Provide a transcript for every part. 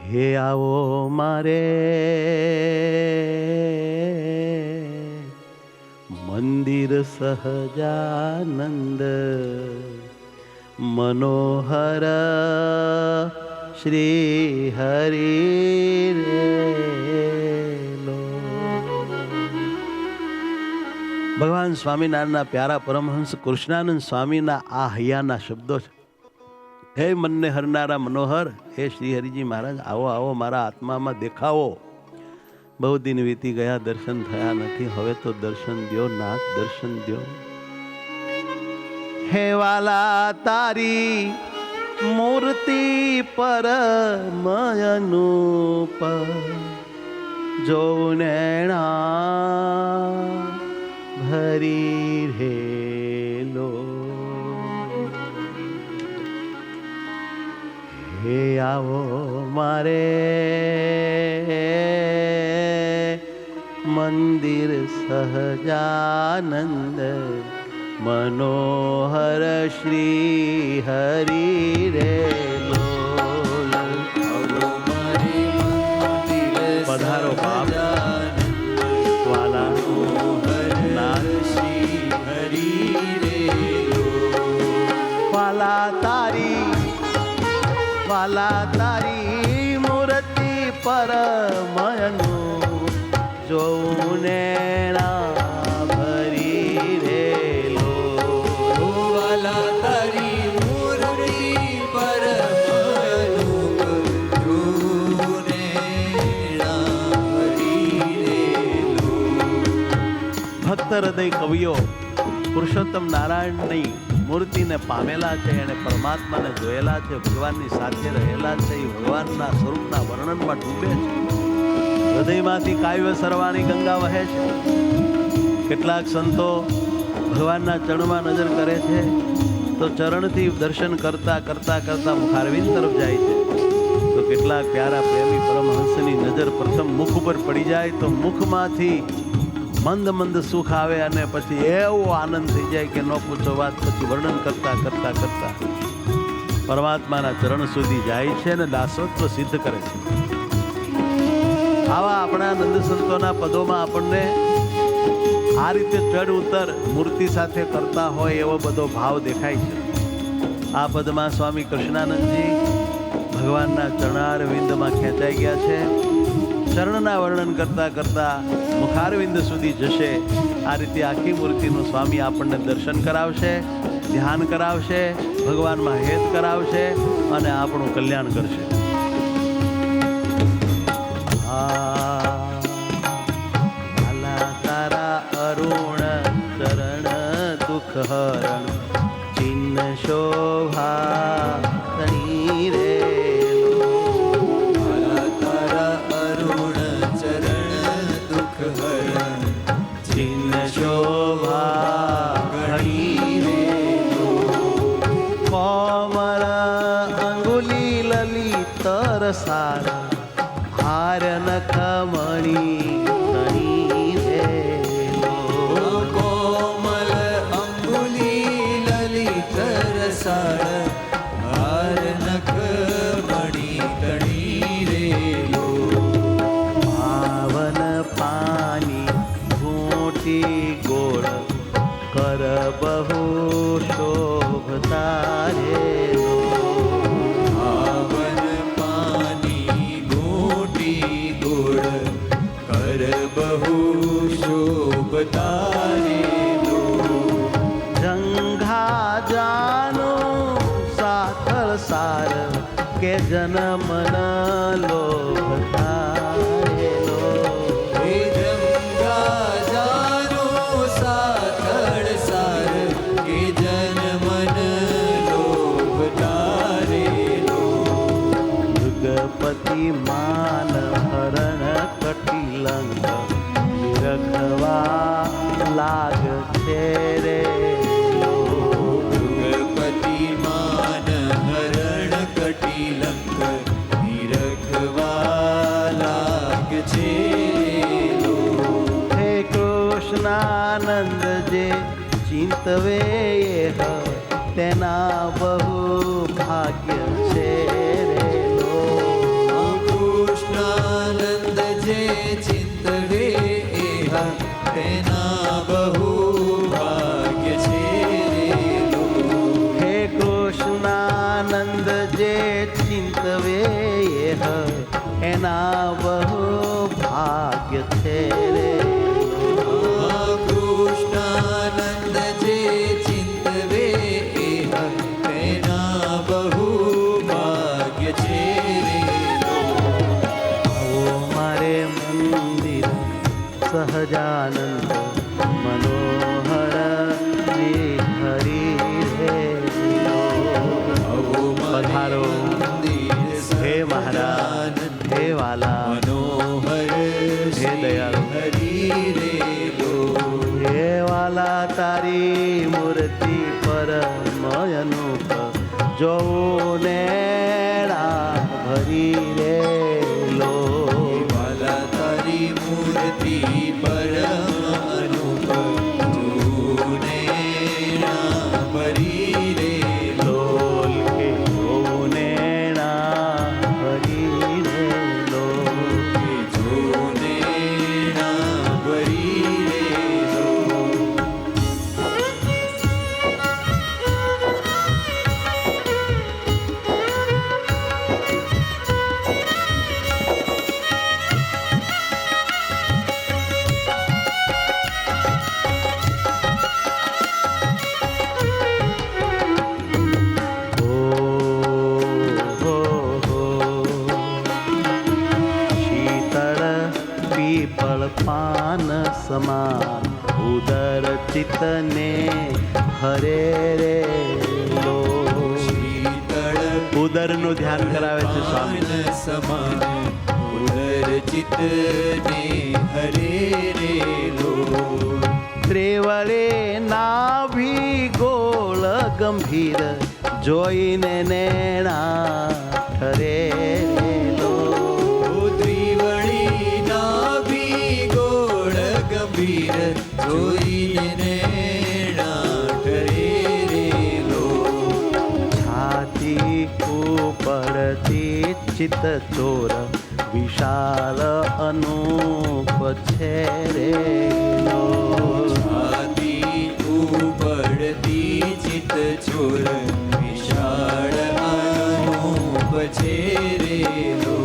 હે આવો મારે મંદિર સહજાનંદ મનોહર શ્રી હરિ રેલો. ભગવાન સ્વામિનારાયણના પ્યારા પરમહંસ કૃષ્ણાનંદ સ્વામીના આ હૈયાના શબ્દો છે. હે મનને હરનારા મનોહર, હે શ્રી હરિજી મહારાજ, આવો આવો મારા આત્મામાં દેખાવો. બહુ દિન વીતી ગયા, દર્શન થયા નથી, હવે તો દર્શન દ્યો નાથ, દર્શન દ્યો. હે વાલા તારી મૂર્તિ પર મયનુપ જોઉં નૈણા ભરી રેલો. હે આવો મારે મંદિર સહજાનંદ મનોહર શ્રી હરિ રેલો. પધારો બાપ વાલા નાથ શ્રી હરિ રેલો. વાલા તારી મૂર્તિ પર મયનું જોઉં નૈણા ભરી રેલો. વાલા તારી મૂર્તિ પર મયનું જોઉં નૈણા ભરી રેલો. ભક્ત હૃદય કવિઓ પુરુષોત્તમ નારાયણની મૂર્તિને પામેલા છે, એને પરમાત્માને જોયેલા છે, ભગવાનની સાથે રહેલા છે, એ ભગવાનના સ્વરૂપના વર્ણનમાં ડૂબે છે. હૃદયમાંથી કાવ્ય સરવાણી ગંગા વહે છે. કેટલાક સંતો ભગવાનના ચરણમાં નજર કરે છે તો ચરણથી દર્શન કરતા કરતા કરતા મુખારવિંદ તરફ જાય છે. તો કેટલાક પ્યારા પ્રેમી પરમહંસની નજર પ્રથમ મુખ ઉપર પડી જાય તો મુખમાંથી મંદ મંદ સુખ આવે અને પછી એવો આનંદ થઈ જાય કે ન પૂછો વાત. પછી વર્ણન કરતા કરતા કરતા પરમાત્માના ચરણ સુધી જાય છે અને દાસત્વ સિદ્ધ કરે છે. આવા આપણા નંદ સંતોના પદોમાં આપણને આ રીતે ચડ ઉતર મૂર્તિ સાથે કરતા હોય એવો બધો ભાવ દેખાય છે. આ પદમાં સ્વામી કૃષ્ણાનંદજી ભગવાનના ચરણારવિંદમાં ખેંચાઈ ગયા છે. ચરણના વર્ણન કરતા કરતા મુખારવિંદ સુધી જશે. આ રીતે આખી મૂર્તિનું સ્વામી આપણને દર્શન કરાવશે, ધ્યાન કરાવશે, ભગવાનમાં હેત કરાવશે અને આપણું કલ્યાણ કરશે. ભાલા તારા અરુણ ચરણ દુઃખ હરણ ચિન્ન શોભા તણી રે. શોભા ઘણી રેલો. કોમળ અંગુલી લલિત રસાર હાર નખમણી તણી રેલો. કોમલ અંગુલી લલિત રસાળ હાર નખમણી તણી રેલો. પાવન પાની ગોળ કર બહુ શોભતા રેલો. પાવન પાની ગોટી ગોળ કર બહુ શોભતા રેલો. જંઘા જાનો સાથળ સાર કે જન મન લોભતા રેલો. પતિ માન હરણ કટિલંગ રખવા લાગ છે રે. પતિ માન હરણ કટિલંગ નિરખવા લાગ છે. હે કૃષ્ણાનંદ જે ચિંતવે તેના બહુ ભાગ્ય છે રે. દેહ એના બહુ ભાગ્ય છે રે કૃષ્ણાનંદ જે ચિંતવે તેના બહુ ભાગ્ય છે રે આવો મારે મંદિર સહજાનંદ મનોહર શ્રી હરિ રે પધારો હે મહારાજ હે વાલા મનોહર હે દયાળુ હરી રે લો હે વાલા તારી મૂર્તિ પર મયનુપ જોઉં નેણા ભરી રે લો વાલા તારી મૂર્તિ પરમ અનુપ જોને ભરી રે લોલ કે જોઉં નેણા ભરી રે લો જોને ભરી રે લો શીતળ પીપળ પાન સમાન ઉદર ચિતને હરે રે લો શીતળ ઉદરનું ધ્યાન કરાવે છે સ્વામી પાન સમાન ઉદર ચિતને હરે રે લો ત્રિવળે નાભી ગોળ ગંભીર જોઈને નેણા ઠરે રે લો ત્રિવળી નાભી ગોળ ગંભીર જોઈને ઠરે રે લો છાતી ઉપરથી ચિત ચોર વિશાલ અનુપ છે રે લો છાતી ઉપડતી ચિત ચોર વિશાળ અનુપ છે રે લો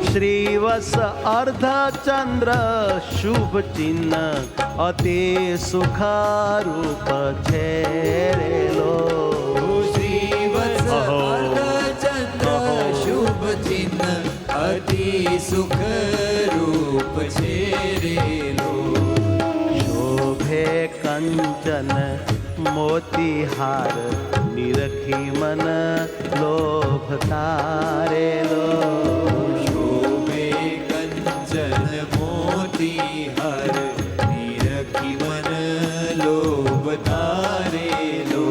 શ્રીવસ અર્ધચંદ્ર શુભ ચિહ્ન અતિ સુખારૂપ છે રે લો શ્રીવત્સ અહો. અર્ધચંદ્ર શુભ ચિહ્ન અતિ સુખ રૂપ છે રે લો શોભે કંચન મોતીહાર નિરખી મન લોભ તારેલો શોભે કંચન મોતી હાર નિરખી મન લોભ તારેલો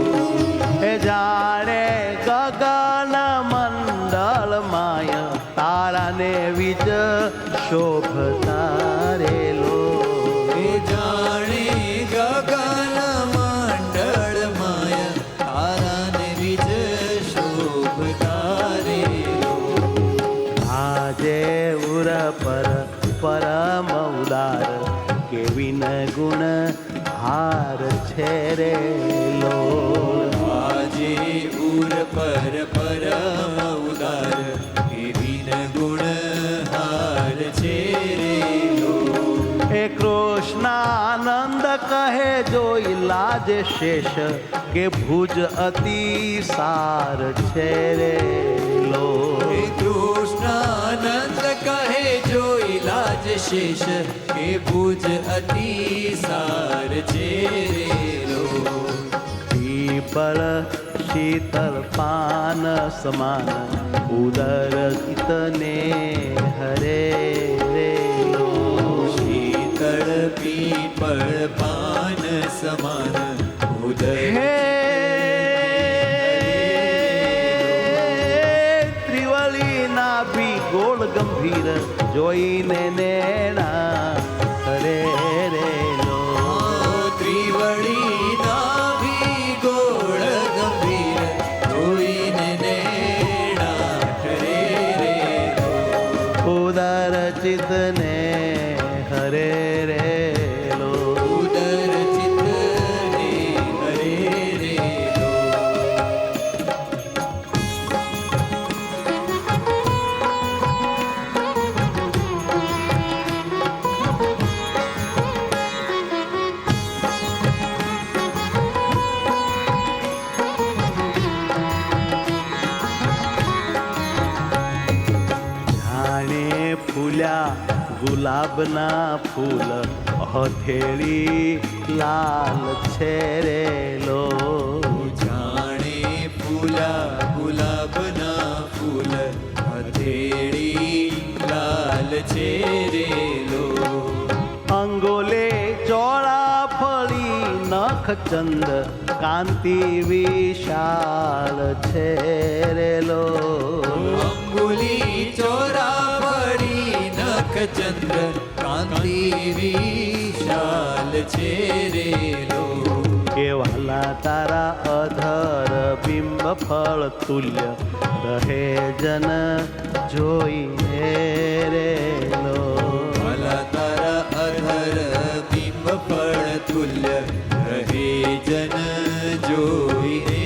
એ જાણે ગગન મંડળ માય તારાને વિજ શોભ તારેલો એ જાણે ગગન મંડળ માય તારાને વિજ શોભ તારેલો આજે ઉર પર પરમ ઉદાર કેવિન ગુણ હાર છે રે લો આજે ઉર પર પરમ ઉદાર એવી ગુણ હાર છે રે લો એ કૃષ્ણાનંદ કહે જોઈ લાજ શેષ કે ભુજ અતિ સાર છે રે લો હે કૃષ્ણાનંદ કહે જોઈ લાજ શેષ કે ભુજ અતિ સાર છે રે લો પીપળ શીતળ પાન સમાન ઉદર ઇતને હરે રે લો શીતળ પીપળ પાન સમાન ઉદય હે ત્રિવળી નાભી ગોળ ગંભીર જોઈને નેણા હરે રે લો ત્રિવળી નાભી ગોળ ગંભીર જોઈને નેણા ઠરે રે લો ઉદર ચિતને હરે રે લો ઉદર ચિત્તને હરે રે લો ફૂલ્યા ગુલાબના ફૂલ હથેળી લાલ છે રે લો. જાણે ફૂલા ગુલાબના ફૂલ હથેળી લાલ છે રે લો. અંગોલે ચોળા ફળી નખ ચંદ કાંતિ વિશાળ છે રે લો. અંગુલી ચોરા પડી નખ ચંદ્ર કાંતિ વિશાલ છે રે લો. કેવાલા તારા અધર બિંબ ફળ તુલ્ય રહે જન જોઈને રે લો. ભલા તારા અધર બિંબ ફળ તુલ્ય રહે જન જોઈને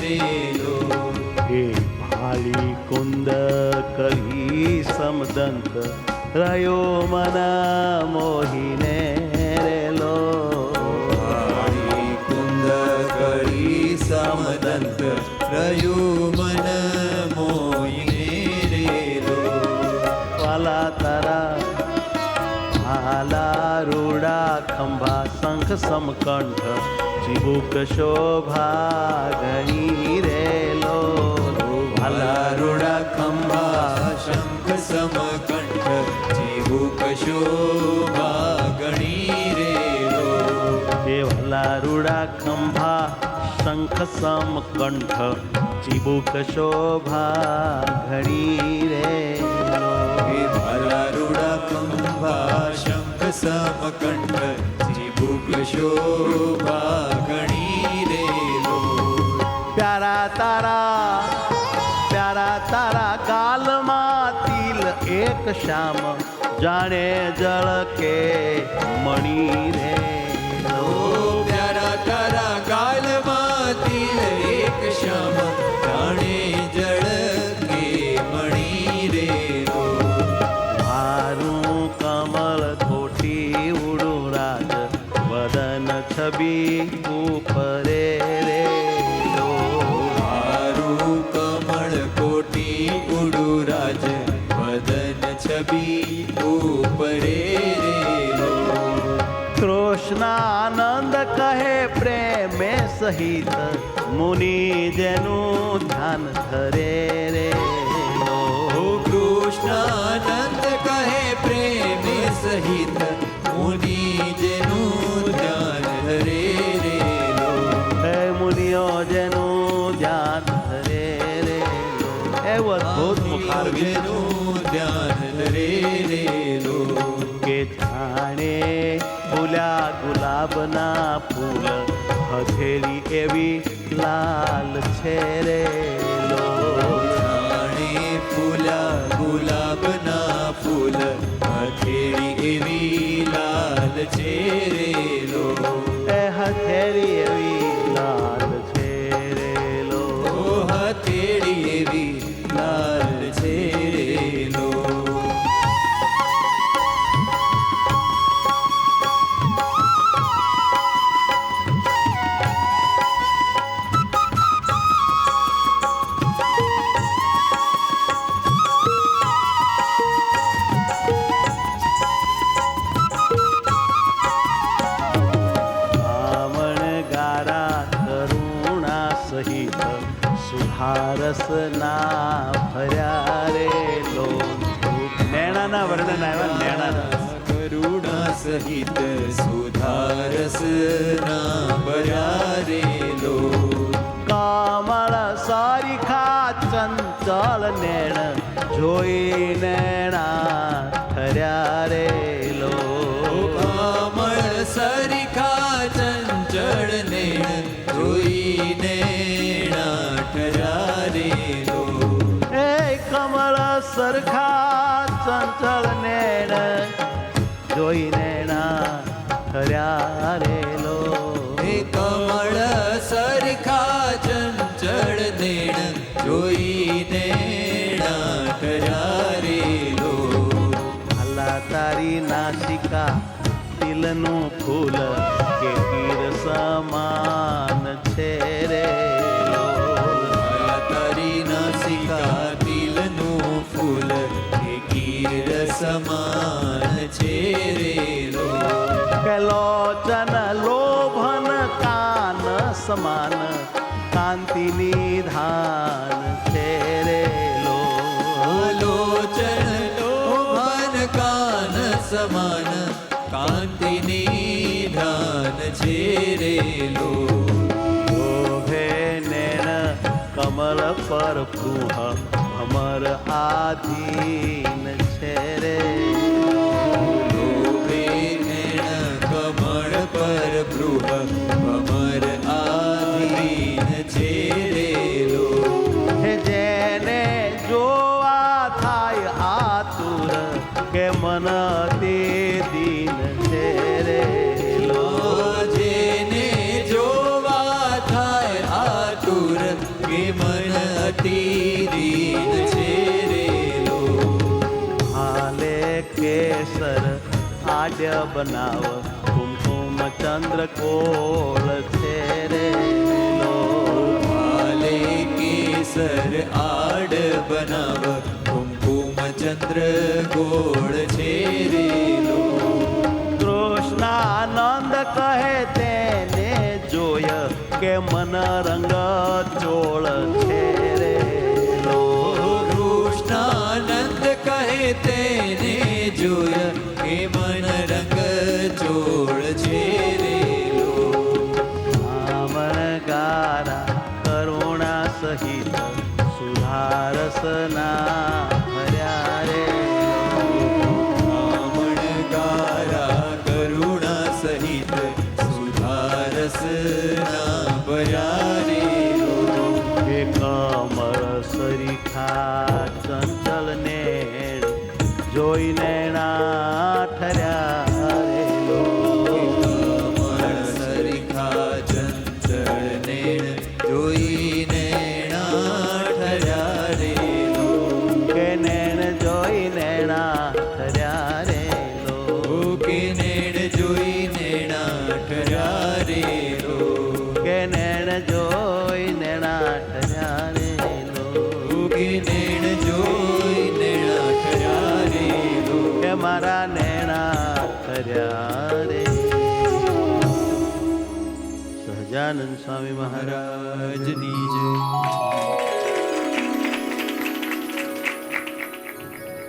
રે લો. હે ભાલી કુંદ કરી સમદંત રહ્યો મન મોહીને રે લો. વાળી કુંદ કરી સમદંત રહ્યું મન મોઈને રે લો. વાલા તારા ભાલા રૂડા ખંભા શંખ સમકંઠ ચિબુક શોભા ગણી રે લો. ભાલા રૂડા ખંભા શંખ સમકંઠ જીવું કશોભા ગણી રે લો. દેવલા રૂડા ખંભા શંખ સમકંઠ ચિબુક શોભા ઘણી રે લો. હે ભાલા રૂડા ખંભા શંખ સમકંઠ જીવું કશોભા ગણી રે લો. પ્યારા તારા ગાલમાં તિલ એક શ્યામ જાણે જળ કે મણી રે લો. પ્યારા તારા ગાલમાં તિલ એક શ્યામ જાણે જળ કે મણી રે લો. મારું કમળ કોટી ઉડું રાજ વદન છબી ઉપરે રે લો. મારું કમળ કોટી ઉડું રાજ વદન છબી ઉપરે રે લો. કૃષ્ણાનંદ કહે પ્રેમે સહિત મુનિ જેનું ધ્યાન ધરે રે લો. કૃષ્ણાનંદ કહે પ્રેમે સહિત મુનિ જેનું ધ્યાન ધરે રે લો. હે મુનિઓ જેનું ધ્યાન ધરે રે લો. એવું અદ્ભુત મુખારવિંદ જેનું ધ્યાન ધરે રે લો. કે જાણે ફૂલ્યા ગુલાબના ફૂલ હથેળી એવી લાલ છે રે લો. જાણે ફૂલા ગુલાબના ફૂલ હથેળી એવી લાલ છે રે લો. એ હથેળી એવી લાલ છે રે લો. ઓ હથેળી એવી લાલ છે રે લો. બ્રાહ્મણ ગારા કરુણા સહિત સુધારસ ના ભર્યા રે લો. નૈણાના વર્ણન આવ્યા નૈણાના. કરુણા સહિત સુધારસ ના ભર્યા રે લો. કમળ સારીખા ચંચળ નેણ જોઈ નૈણા ઠર્યા રે લો. કમળ સરિખા ચંચળ નેણ જોઈને ઠર્યા રે લો. એ કમળ સરખા ચંચળ નેણ જોઈ નૈણા ઠર્યા રે લો. હે કમળ સરખા ચંચળ નેણ જોઈને ઠર્યા રે લો. ભલા તારી નાસિકા તિલનું ફૂલ કે તીર સમાન છે રે લો. તારી નાસિકા તિલનું ફૂલ કે તીર સમાન છે રે લો. કે લોચન લોભન કાન સમાન કાંતિની ધાન છે રે લો. લોચન લોભન કાન સમાન કાંતિની ધાન છે રે લો. લોભે નેણ કમલ પર પૃહ અમર આધીન છે રે. લોભે નૈણ કમળ પર બૃહ ભમર આધીન છે રે લો. હે જેને જોવા થાય આતુર કે મન તે દીન છે રે લો. જેને જોવા થાય આતુર કે મન અતિ દીન છે રે લો. હાલે કેસર આડ્ય બનાવ કુમકુમ ચંદ્ર કોળ છે રે લો. હાલે કેસર આડ બનાવ કુમકુમ ચંદ્ર ગોળ છે રે લો. કૃષ્ણાનંદ કહે તેને જોય કે મન રંગ ચોળ છે રે લો. કૃષ્ણાનંદ કહે તેને જોય કે મન રંગ ચોળ છે રે લો. આમણ ગારા કરુણા સહિત સુધારસના ભર્યા રે લો. ગારા કરુણા સહિત સુધારસના ભર્યા રે લો. કે કમળ સરીખા ચંચલ નેણ જોઈને ના ઠર્યા રે લો. કમળ સરીખા ચંચળ નેણ જોઈને ઠર્યા રે લો. કે નેણ જોઈને ના ઠર્યા રે લો. કે નેણ જોઈને ઠર્યા રે લો. કે નેણ જોઈને ના ઠર્યા રે લો. કે નેણ જોઈને ઠર્યા રે લો. કે મારા નેણા ઠર્યા રે. સહજાનંદ સ્વામી મહારાજ મહારાજની જય.